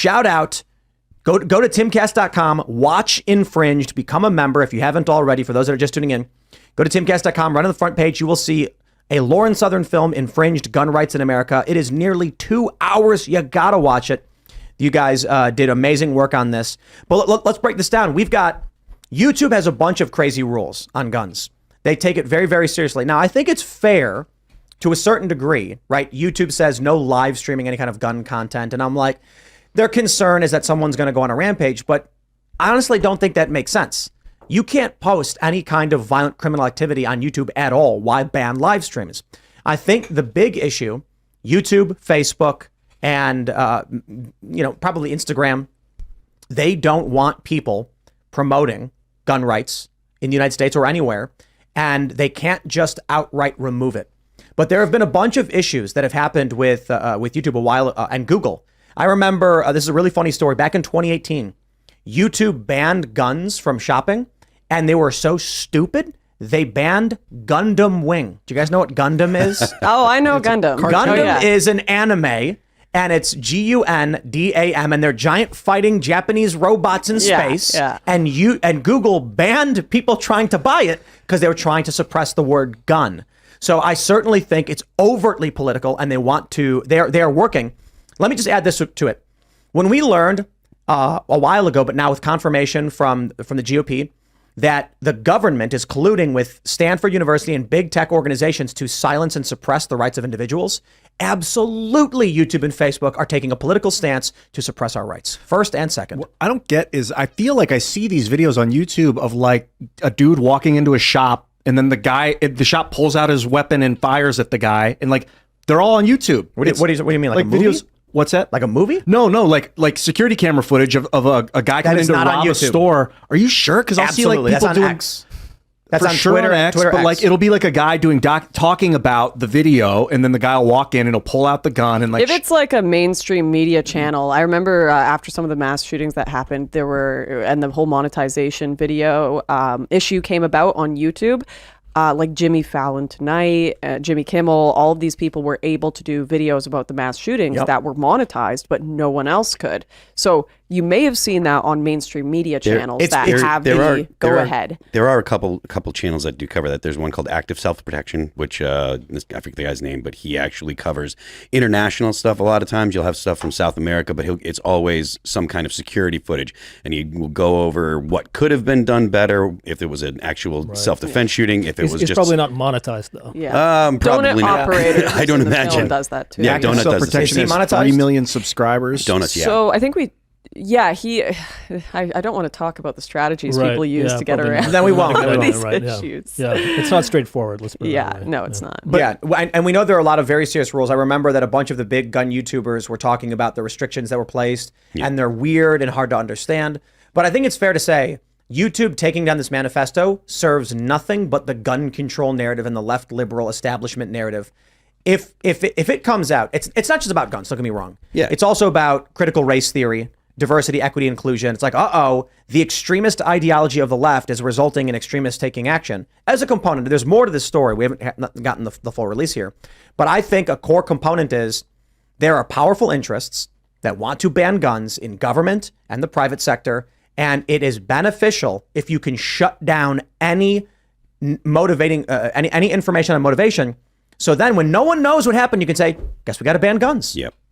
shout out. Go to timcast.com, watch Infringed, become a member if you haven't already. For those that are just tuning in, go to timcast.com, right on the front page, you will see a Lauren Southern film, Infringed, Gun Rights in America. It is nearly 2 hours. You gotta watch it. You guys did amazing work on this. But let's break this down. YouTube has a bunch of crazy rules on guns. They take it very, very seriously. Now, I think it's fair to a certain degree, right? YouTube says no live streaming any kind of gun content. And I'm like, their concern is that someone's going to go on a rampage. But I honestly don't think that makes sense. You can't post any kind of violent criminal activity on YouTube at all. Why ban live streams? I think the big issue, YouTube, Facebook, and probably Instagram, they don't want people promoting gun rights in the United States or anywhere, and they can't just outright remove it. But there have been a bunch of issues that have happened with YouTube a while and Google. I remember this is a really funny story. Back in 2018, YouTube banned guns from shopping, and they were so stupid they banned Gundam Wing. Do you guys know what Gundam is? Oh, I know Gundam. Gundam is an anime. And it's Gundam, and they're giant fighting Japanese robots in space. Yeah. And Google banned people trying to buy it because they were trying to suppress the word gun. So I certainly think it's overtly political, and they are working. Let me just add this to it. When we learned a while ago, but now with confirmation from the GOP, that the government is colluding with Stanford University and big tech organizations to silence and suppress the rights of individuals, absolutely YouTube and Facebook are taking a political stance to suppress our rights, first and second. What I don't get is I feel like I see these videos on YouTube of like a dude walking into a shop, and then the shop pulls out his weapon and fires at the guy, and like they're all on YouTube. What do you mean, like a movie? Videos? What's that? Like a movie? No, like security camera footage of a guy coming in to rob a store. Are you sure? Because I'll see like people that's on doing X. That's for on sure Twitter, on X, Twitter but X. like it'll be like a guy doing talking about the video, and then the guy will walk in and he'll pull out the gun and like. If it's like a mainstream media channel, I remember after some of the mass shootings that happened, and the whole monetization video issue came about on YouTube. Like Jimmy Fallon Tonight, Jimmy Kimmel, all of these people were able to do videos about the mass shootings that were monetized, but no one else could. So you may have seen that on mainstream media channels go ahead. There are a couple channels that do cover that. There's one called Active Self-Protection, which I forget the guy's name, but he actually covers international stuff. A lot of times you'll have stuff from South America, but it's always some kind of security footage, and he will go over what could have been done better if it was an actual self-defense shooting. If it was it's just probably not monetized though. Yeah, probably Donut not. operators I don't imagine. Donut does that too. Yeah, Donut does the same. Self-Protection has 3 million subscribers. Donuts, yeah. So I think I don't want to talk about the strategies people use to get around. Then we won't. these issues. Yeah, it's not straightforward. Let's put it that way. No, it's not. But, and we know there are a lot of very serious rules. I remember that a bunch of the big gun YouTubers were talking about the restrictions that were placed, and they're weird and hard to understand. But I think it's fair to say YouTube taking down this manifesto serves nothing but the gun control narrative and the left liberal establishment narrative. If it comes out, it's not just about guns. Don't get me wrong. Yeah, it's also about critical race theory, diversity, equity, inclusion. It's like, the extremist ideology of the left is resulting in extremists taking action as a component. There's more to this story. We haven't gotten the full release here. But I think a core component is there are powerful interests that want to ban guns in government and the private sector. And it is beneficial if you can shut down any motivating, any information on motivation. So then when no one knows what happened, you can say, guess we got to ban guns. Yep.